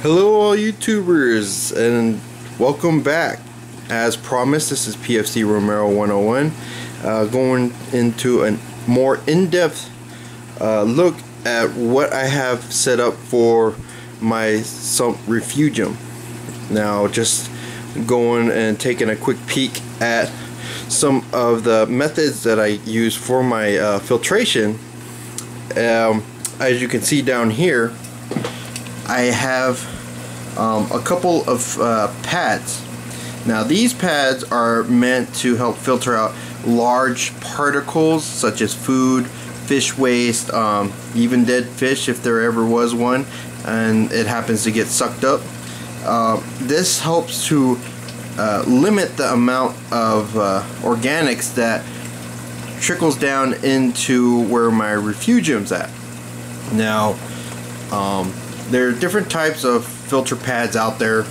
Hello all YouTubers and welcome back. As promised, this is PFC Romero 101 going into a more in-depth look at what I have set up for my sump refugium. Now just going and taking a quick peek at some of the methods that I use for my filtration. As you can see down here, I have a couple of pads. Now these pads are meant to help filter out large particles such as food, fish waste, even dead fish if there ever was one and it happens to get sucked up. This helps to limit the amount of organics that trickles down into where my refugium's at. Now there are different types of filter pads out there.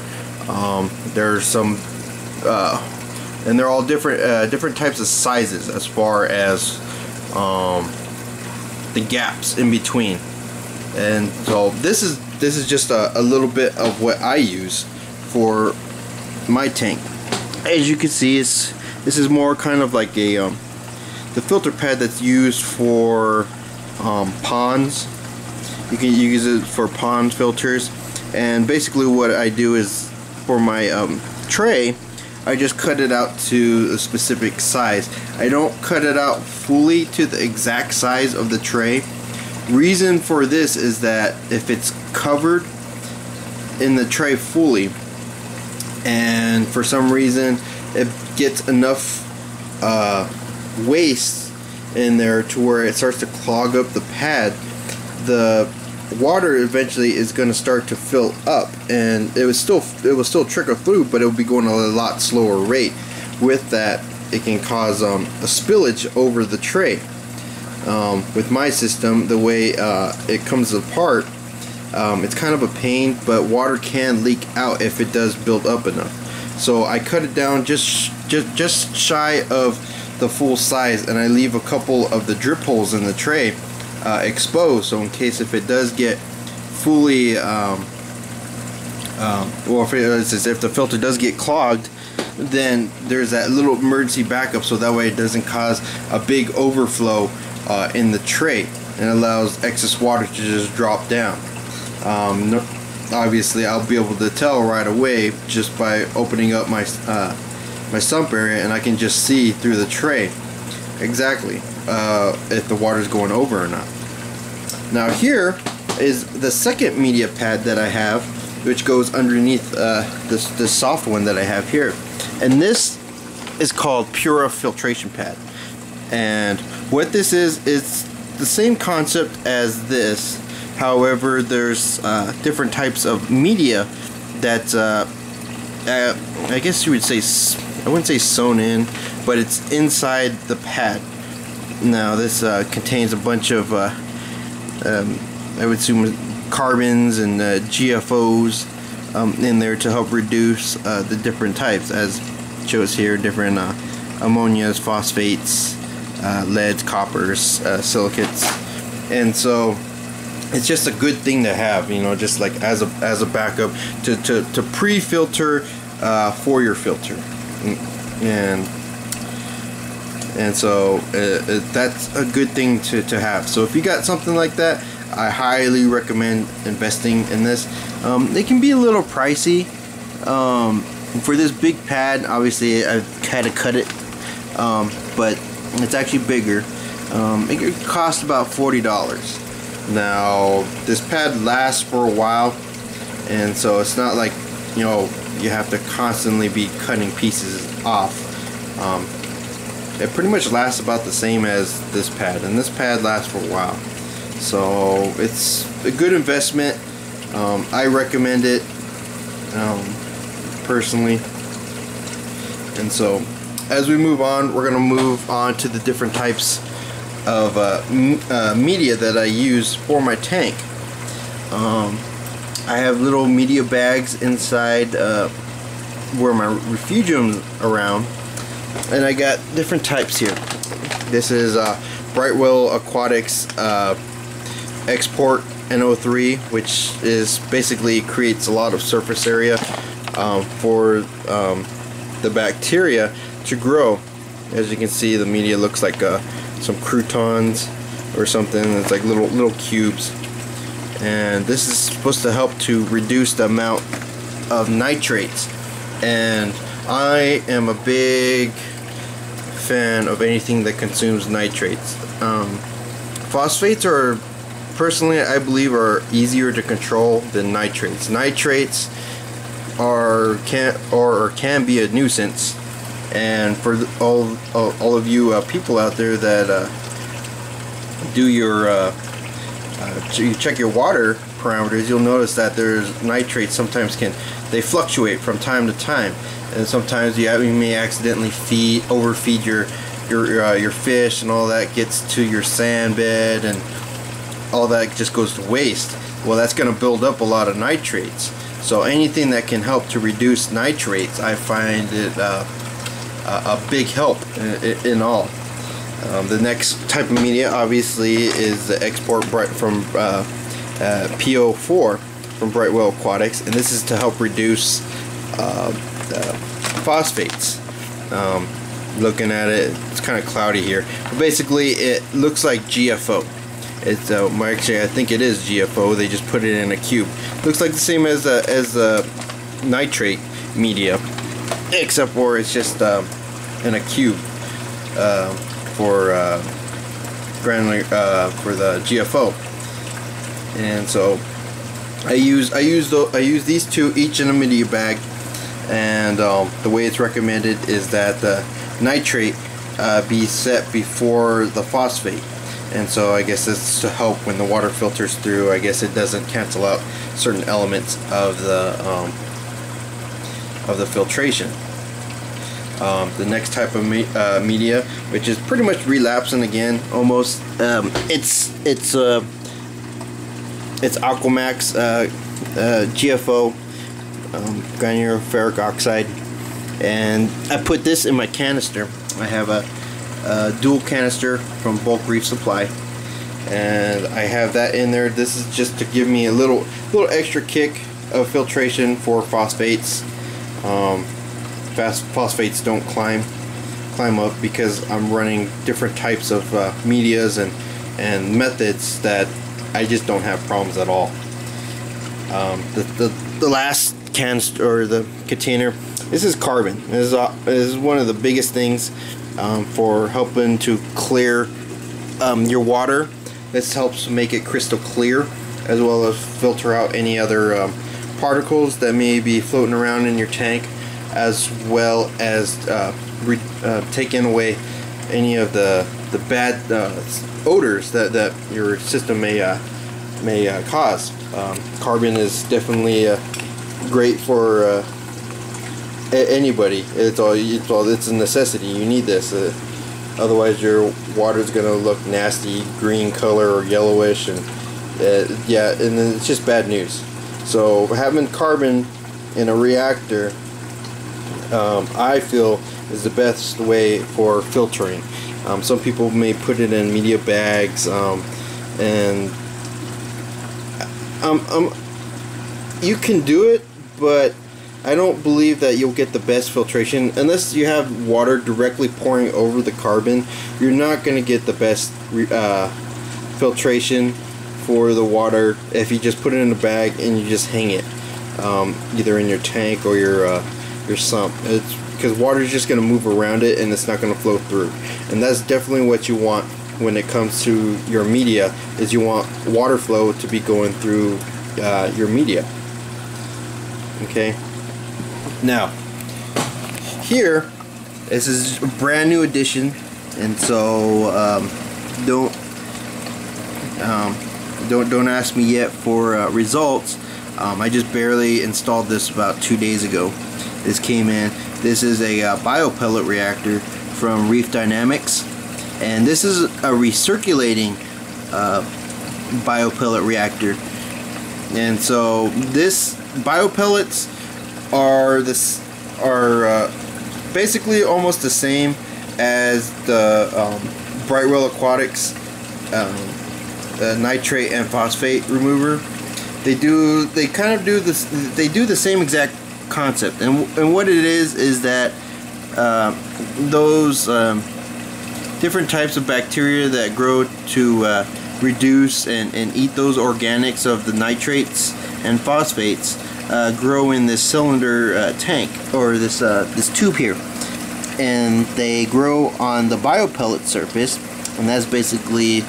There's some and they're all different types of sizes as far as the gaps in between. And so this is just a little bit of what I use for my tank. As you can see, this is more kind of like a the filter pad that's used for ponds. You can use it for pond filters, and basically what I do is for my tray, I just cut it out to a specific size. I don't cut it out fully to the exact size of the tray. Reason for this is that if it's covered in the tray fully and for some reason it gets enough waste in there to where it starts to clog up the pad, the water eventually is going to start to fill up, and it will still trickle through, but it will be going at a lot slower rate. With that, it can cause a spillage over the tray. With my system, the way it comes apart, it's kind of a pain, but water can leak out if it does build up enough. So I cut it down just shy of the full size, and I leave a couple of the drip holes in the tray exposed, so in case if it does get fully well, if the filter does get clogged, then there's that little emergency backup, so that way it doesn't cause a big overflow in the tray and allows excess water to just drop down. Obviously I'll be able to tell right away just by opening up my my sump area, and I can just see through the tray exactly if the water is going over or not. Now here is the second media pad that I have, which goes underneath this soft one that I have here, and this is called Pura Filtration Pad. And what this is, it's the same concept as this. However, there's different types of media that I guess you would say, I wouldn't say sewn in, but it's inside the pad. Now this contains a bunch of I would assume carbons and GFOs in there to help reduce the different types, as it shows here, different ammonias, phosphates, leads, coppers, silicates. And so it's just a good thing to have, you know, just like as a backup to pre-filter for your filter. And so that's a good thing to have. So if you got something like that, I highly recommend investing in this. It can be a little pricey. For this big pad, obviously I've had to cut it, but it's actually bigger. It costs about $40. Now this pad lasts for a while, and so it's not like, you know, you have to constantly be cutting pieces off. It pretty much lasts about the same as this pad, and this pad lasts for a while. So it's a good investment. I recommend it personally. And so as we move on, we're going to move on to the different types of media that I use for my tank. I have little media bags inside where my refugium's around, and I got different types here. This is Brightwell Aquatics export NO3, which is basically creates a lot of surface area for the bacteria to grow. As you can see, the media looks like some croutons or something. It's like little cubes, and this is supposed to help to reduce the amount of nitrates. And I am a big fan of anything that consumes nitrates. Phosphates are, personally, I believe, are easier to control than nitrates. Nitrates can be a nuisance, and for all of you people out there that do your you check your water parameters, you'll notice that there's nitrates sometimes they fluctuate from time to time, and sometimes you may accidentally overfeed your fish, and all that gets to your sand bed, and all that just goes to waste. Well, that's going to build up a lot of nitrates. So anything that can help to reduce nitrates, I find it a big help in all. The next type of media, obviously, is the export from PO4 from Brightwell Aquatics, and this is to help reduce phosphates. Looking at it, it's kind of cloudy here, but basically it looks like GFO. It's actually, I think it is GFO. They just put it in a cube. Looks like the same as nitrate media, except for it's just in a cube for granular for the GFO. And so I use these two each in a media bag, and the way it's recommended is that the nitrate be set before the phosphate. And so I guess it's to help when the water filters through. I guess it doesn't cancel out certain elements of the filtration. The next type of media, which is pretty much relapsing again, almost. It's Aquamax GFO, granular ferric oxide, and I put this in my canister. I have a dual canister from Bulk Reef Supply, and I have that in there. This is just to give me a little extra kick of filtration for phosphates. Phosphates don't climb up because I'm running different types of medias and methods that I just don't have problems at all. The last canister, or the container, this is carbon. This is one of the biggest things for helping to clear your water. This helps make it crystal clear, as well as filter out any other particles that may be floating around in your tank, as well as taking away any of the bad odors that your system may cause. Carbon is definitely great for anybody. It's a necessity. You need this. Otherwise, your water is going to look nasty, green color or yellowish, and yeah, and then it's just bad news. So having carbon in a reactor, I feel, is the best way for filtering. Some people may put it in media bags, and you can do it, but I don't believe that you'll get the best filtration unless you have water directly pouring over the carbon. You're not going to get the best filtration for the water if you just put it in a bag and you just hang it, either in your tank or your sump. It's because water is just going to move around it and it's not going to flow through. And that's definitely what you want when it comes to your media, is you want water flow to be going through your media. Okay. Now, here, this is a brand new edition, and so don't ask me yet for results. I just barely installed this about 2 days ago. This came in. This is a biopellet reactor from Reef Dynamics, and this is a recirculating biopellet reactor. And so this biopellets are basically almost the same as the Brightwell Aquatics nitrate and phosphate remover. They kind of do this. They do the same exact concept, and what it is that those different types of bacteria that grow to reduce and eat those organics of the nitrates and phosphates grow in this cylinder tank, or this tube here, and they grow on the biopellet surface, and that's basically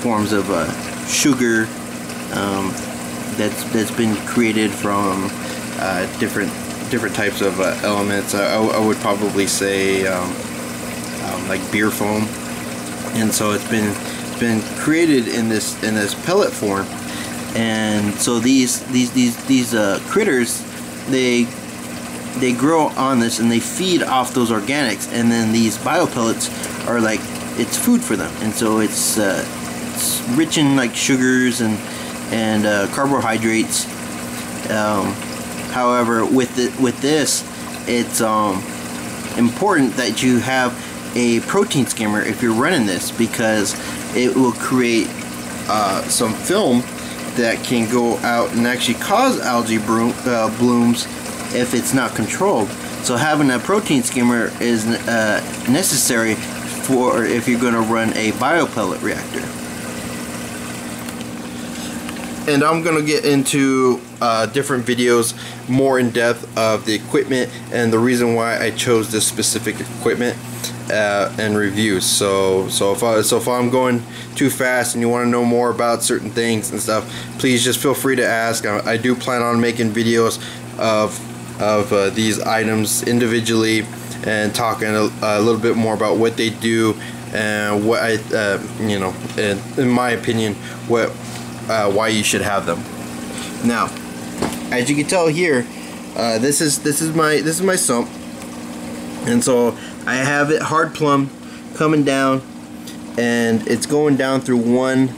forms of sugar that's been created from different types of elements. I would probably say like beer foam, and so it's been created in this pellet form. And so these critters, they grow on this and they feed off those organics, and then these biopellets are like, it's food for them, and so it's rich in like sugars and carbohydrates. However, with this, it's important that you have a protein skimmer if you're running this, because it will create some film that can go out and actually cause algae blooms if it's not controlled. So having a protein skimmer is necessary for if you're going to run a biopellet reactor. And I'm going to get into different videos more in depth of the equipment and the reason why I chose this specific equipment and reviews. So if I'm going too fast and you want to know more about certain things and stuff, please just feel free to ask. I do plan on making videos of these items individually and talking a little bit more about what they do and what I you know, in my opinion, why you should have them. Now, as you can tell here, this is my sump, and so I have it hard plumb coming down, and it's going down through one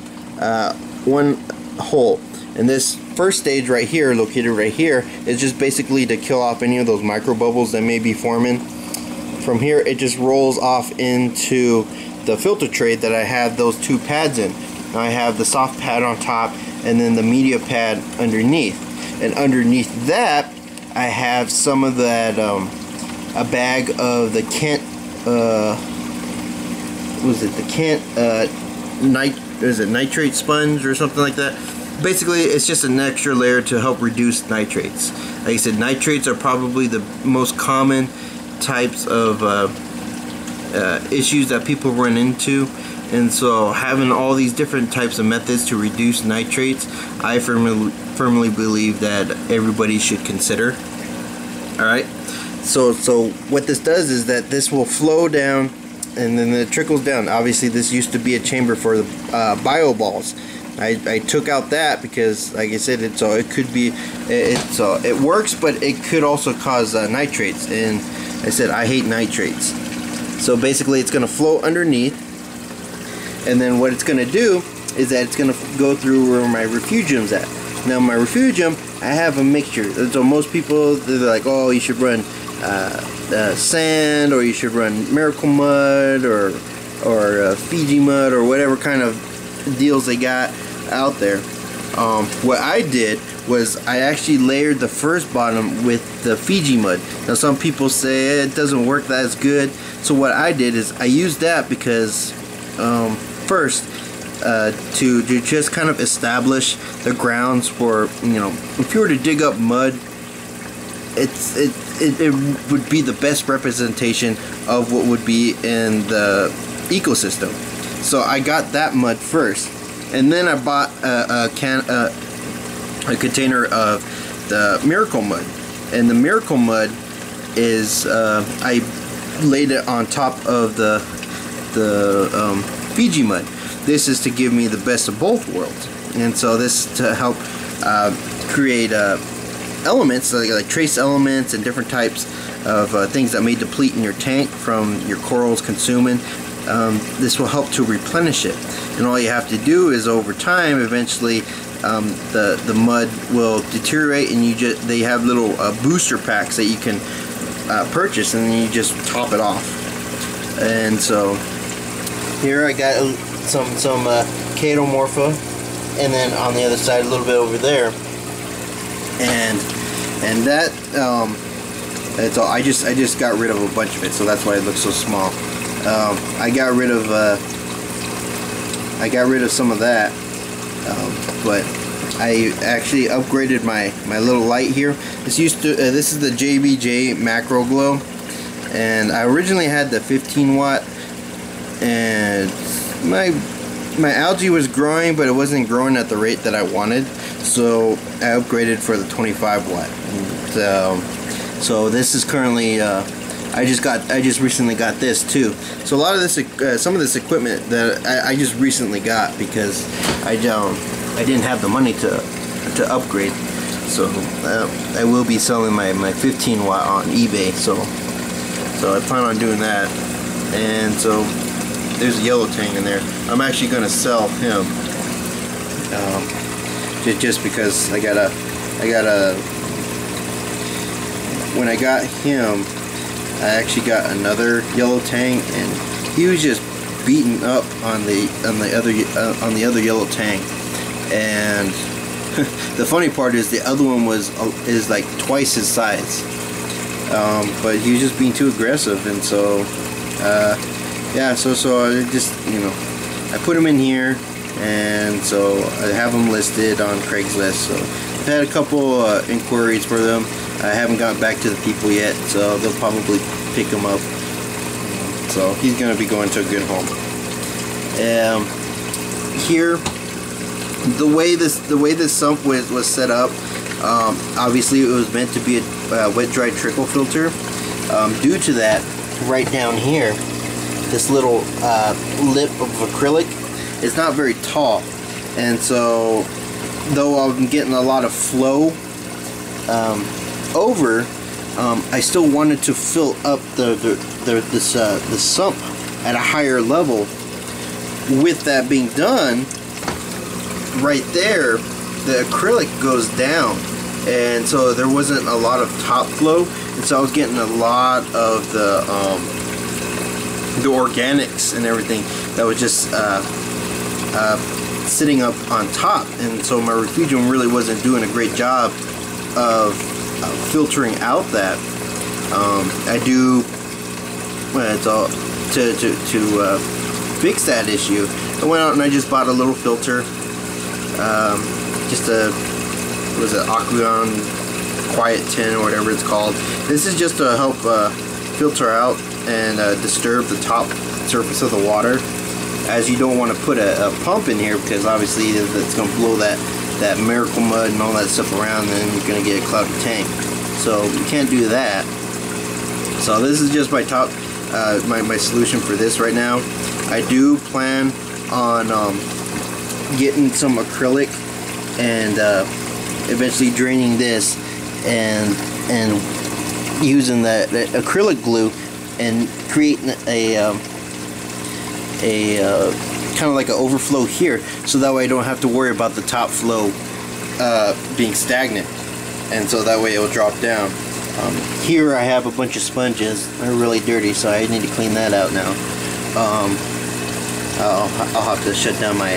hole. And this first stage right here, located right here, is just basically to kill off any of those micro bubbles that may be forming. From here, it just rolls off into the filter tray that I have those two pads in. I have the soft pad on top and then the media pad underneath, and underneath that I have some of that a bag of the Kent nitrate sponge or something like that. Basically, it's just an extra layer to help reduce nitrates. Like I said, nitrates are probably the most common types of issues that people run into. And so having all these different types of methods to reduce nitrates, I firmly believe that everybody should consider. Alright, so what this does is that this will flow down and then it trickles down. Obviously this used to be a chamber for the bio balls. I took out that because, like I said, it works, but it could also cause nitrates, and I said I hate nitrates. So basically it's going to flow underneath, and then what it's going to do is that it's going to go through where my refugium's at. Now my refugium, I have a mixture. So most people, they're like, oh, you should run sand, or you should run miracle mud, or Fiji mud, or whatever kind of deals they got out there. What I did was I actually layered the first bottom with the Fiji mud. Now some people say it doesn't work that as good, so what I did is I used that because first to just kind of establish the grounds for, you know, if you were to dig up mud, it would be the best representation of what would be in the ecosystem. So I got that mud first, and then I bought a container of the miracle mud, and the miracle mud is I laid it on top of the Fiji mud. This is to give me the best of both worlds, and so this is to help create elements like trace elements and different types of things that may deplete in your tank from your corals consuming. This will help to replenish it, and all you have to do is over time, eventually the mud will deteriorate, and they have little booster packs that you can purchase, and then you just top it off. And so here I got some Chaetomorpha, and then on the other side a little bit over there, and that it's all, I just got rid of a bunch of it, so that's why it looks so small. I got rid of some of that, but I actually upgraded my little light here. This is the JBJ Macro Glow, and I originally had the 15 watt, and my algae was growing, but it wasn't growing at the rate that I wanted, so I upgraded for the 25 watt. And, so this is currently I just recently got this too. So a lot of this some of this equipment that I just recently got because I didn't have the money to upgrade. So I will be selling my 15 watt on eBay. So I plan on doing that. And so there's a yellow tang in there. I'm actually gonna sell him, just because I gotta. When I got him, I actually got another yellow tang, and he was just beaten up on the other yellow tang. And the funny part is the other one is like twice his size, but he was just being too aggressive, and so yeah, so I just, you know, I put him in here, and so I have them listed on Craigslist. So I've had a couple inquiries for them. I haven't gotten back to the people yet, so they'll probably pick him up. So he's gonna be going to a good home. Here, the way this sump was set up, obviously it was meant to be a wet dry trickle filter. Due to that, right down here, this little lip of acrylic is not very tall, and so though I'm getting a lot of flow over, I still wanted to fill up the sump at a higher level. With that being done, right there, the acrylic goes down, and so there wasn't a lot of top flow, and so I was getting a lot of the organics and everything that was just sitting up on top, and so my refugium really wasn't doing a great job of filtering out that. I do to fix that issue. I went out and I just bought a little filter, just a, what was it, Aqueon Quiet 10 or whatever it's called. This is just to help filter out and disturb the top surface of the water, as you don't want to put a pump in here, because obviously it's going to blow that miracle mud and all that stuff around, and then you're going to get a cloudy tank. So you can't do that. So this is just my top my solution for this right now. I do plan on getting some acrylic and eventually draining this and using that acrylic glue and creating a kind of like an overflow here, so that way I don't have to worry about the top flow being stagnant, and so that way it will drop down. Here I have a bunch of sponges. They're really dirty, so I need to clean that out now. I'll have to shut down my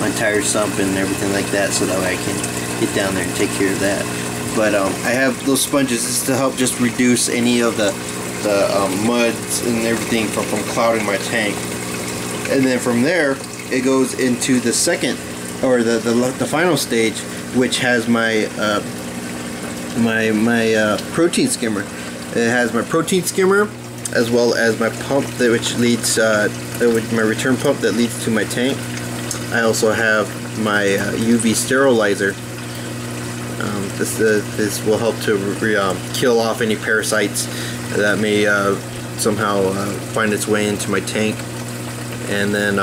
entire sump and everything like that, so that way I can get down there and take care of that. But I have those sponges just to help just reduce any of the muds and everything from clouding my tank. And then from there it goes into the second, or the final stage, which has my my protein skimmer. It has my protein skimmer as well as my pump which leads my return pump that leads to my tank. I also have my UV sterilizer. This will help to kill off any parasites that may somehow find its way into my tank. And then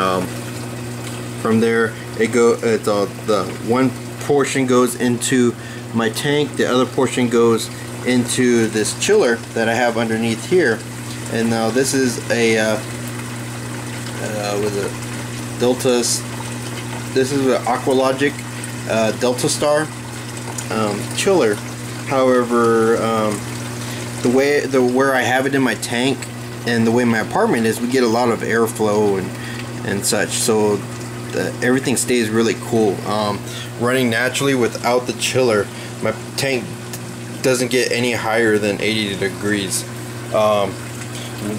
from there the one portion goes into my tank, the other portion goes into this chiller that I have underneath here. And now this is a was it Delta? This is an Aqualogic Delta Star chiller. However, where I have it in my tank and the way my apartment is, we get a lot of airflow and such. So everything stays really cool. Running naturally without the chiller, my tank doesn't get any higher than 80 degrees.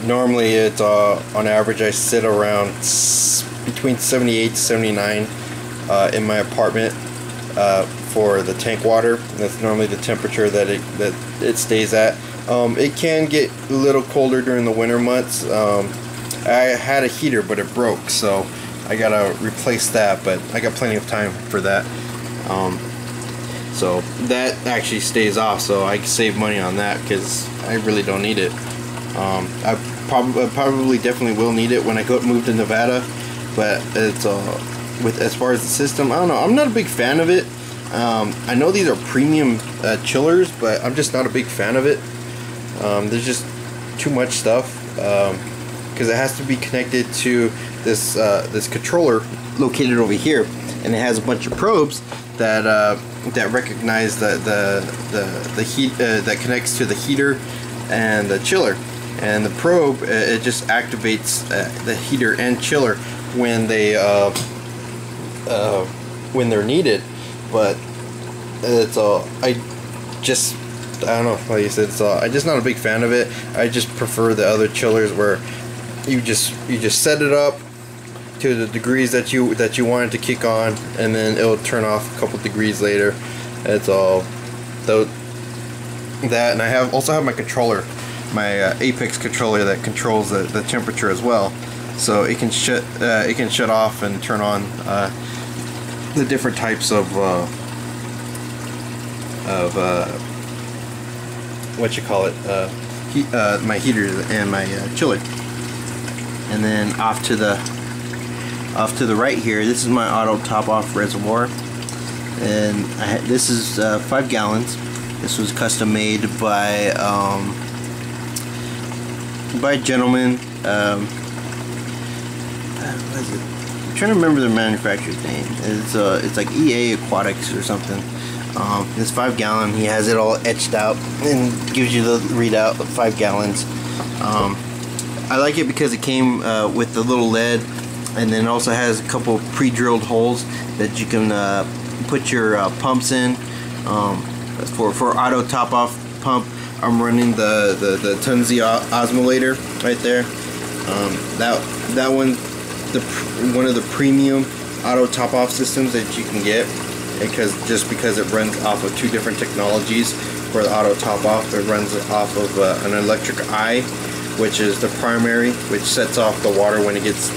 Normally it's on average I sit around between 78 to 79 in my apartment for the tank water. That's normally the temperature that it stays at. It can get a little colder during the winter months. I had a heater, but it broke, so I gotta replace that, but I got plenty of time for that. So that actually stays off, so I can save money on that because I really don't need it. I probably definitely will need it when I move to Nevada, but it's as far as the system, I don't know. I'm not a big fan of it. I know these are premium chillers, but I'm just not a big fan of it. There's just too much stuff because it has to be connected to this controller located over here, and it has a bunch of probes that recognize the heat that connects to the heater and the chiller. And the probe, it just activates the heater and chiller when they're needed. But it's I don't know, like I said, I'm just not a big fan of it. I just prefer the other chillers where you just set it up to the degrees that you want it to kick on, and then it'll turn off a couple degrees later. It's all that, and I also have my controller, my Apex controller that controls the temperature as well, so it can shut off and turn on the different types of what you call it, my heater and my chiller. And then off to the right here, this is my auto top off reservoir, and this is 5 gallons. This was custom made by a gentleman. What is it? I'm trying to remember the manufacturer's name. It's like EA Aquatics or something. This 5 gallon, he has it all etched out and gives you the readout of 5 gallons. I like it because it came with the little lead, and then it also has a couple pre-drilled holes that you can put your pumps in. For auto top off pump, I'm running the Tunzi osmolator right there. That one, one of the premium auto top off systems that you can get, because it runs off of 2 different technologies. For the auto top off, it runs off of an electric eye, which is the primary, which sets off the water when it gets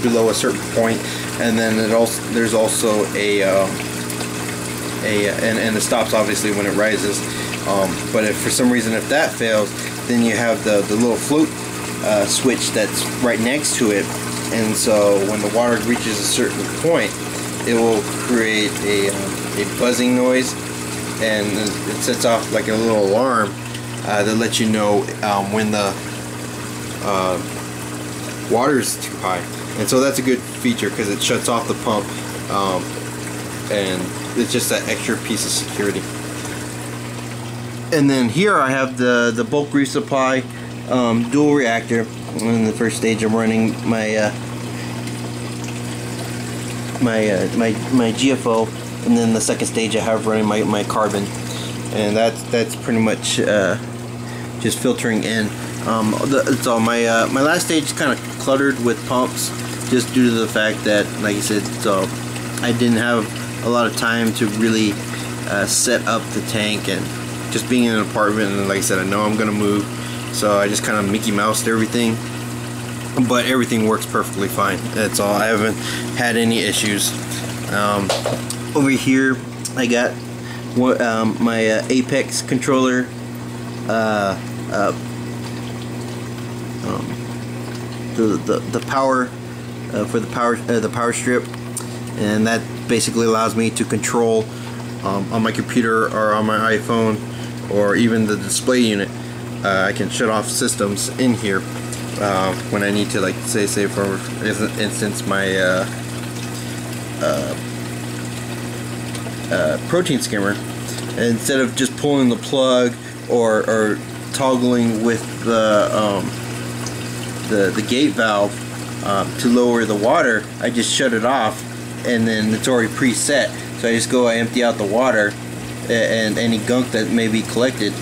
below a certain point, and then there's also and it stops obviously when it rises. But if for some reason if that fails, then you have the little float switch that's right next to it, and so when the water reaches a certain point, it will create a buzzing noise, and it sets off like a little alarm that lets you know when the water is too high. And so that's a good feature because it shuts off the pump, and it's just that extra piece of security. And then here I have the bulk resupply dual reactor. In the first stage I'm running my my GFO, and then the second stage I have running my carbon, and that's pretty much just filtering in. So my last stage is kind of cluttered with pumps, just due to the fact that, like I said, so I didn't have a lot of time to really set up the tank, and just being in an apartment, and like I said, I know I'm gonna move, so I just kind of Mickey Moused everything, but everything works perfectly fine. That's all. I haven't had any issues. Over here I got my Apex controller, the power for the power strip, and that basically allows me to control on my computer or on my iPhone or even the display unit. I can shut off systems in here when I need to, like say for instance my protein skimmer, and instead of just pulling the plug or toggling with the gate valve to lower the water, I just shut it off, and then it's already preset. So I just go, I empty out the water and any gunk that may be collected,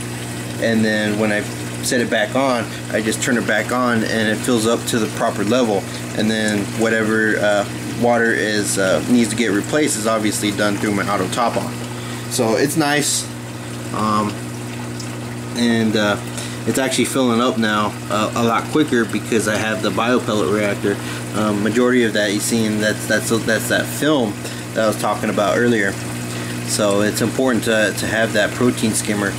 and then when I set it back on, I just turn it back on and it fills up to the proper level, and then whatever water is needs to get replaced is obviously done through my auto top off. So it's nice, and it's actually filling up now a lot quicker because I have the biopellet reactor. Majority of that you seen, that's that film that I was talking about earlier. So it's important to have that protein skimmer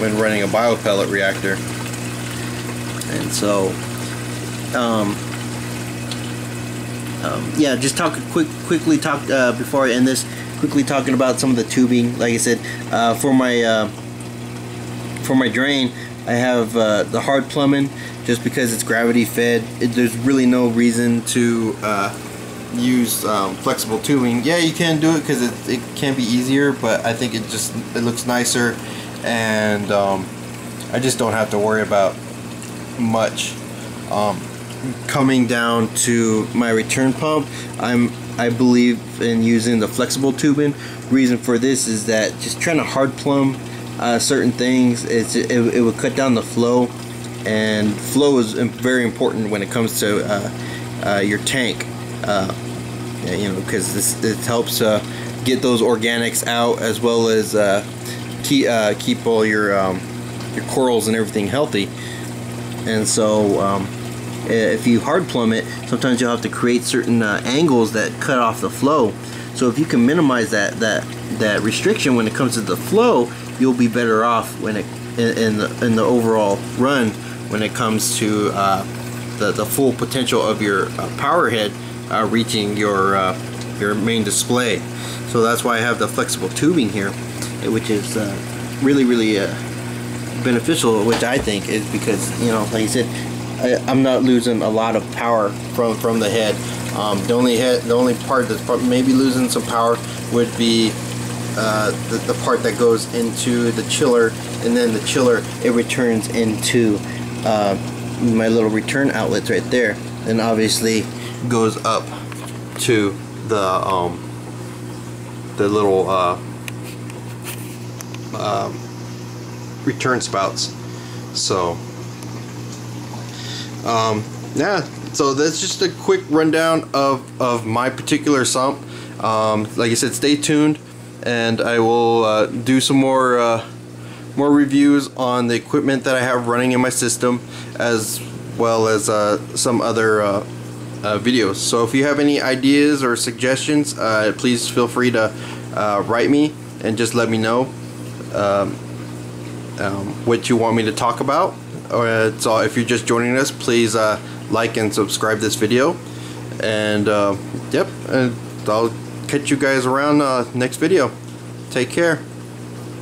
when running a biopellet reactor. And so yeah, just quickly talk before I end this, quickly talking about some of the tubing. Like I said, for my drain, I have the hard plumbing, just because it's gravity fed. There's really no reason to use flexible tubing. Yeah, you can do it because it can be easier, but I think it looks nicer, and I just don't have to worry about much. Coming down to my return pump, I believe in using the flexible tubing. Reason for this is that just trying to hard plumb certain things, it would cut down the flow, and flow is very important when it comes to your tank. You know, because it helps get those organics out, as well as keep all your corals and everything healthy. And so if you hard plumb it, sometimes you'll have to create certain angles that cut off the flow. So if you can minimize that restriction when it comes to the flow, you'll be better off when in the overall run when it comes to the full potential of your power head reaching your main display. So that's why I have the flexible tubing here, which is really beneficial, which I think is because, you know, like I said, I'm not losing a lot of power from the head. The only part that's maybe losing some power would be the part that goes into the chiller, and then the chiller, it returns into my little return outlets right there, and obviously goes up to the little return spouts. So yeah, so that's just a quick rundown of my particular sump. Like I said, stay tuned, and I will do some more reviews on the equipment that I have running in my system, as well as some other videos. So if you have any ideas or suggestions, please feel free to write me and just let me know what you want me to talk about. So if you're just joining us, please like and subscribe this video, and yep, and I'll catch you guys around next video. Take care.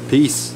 Peace.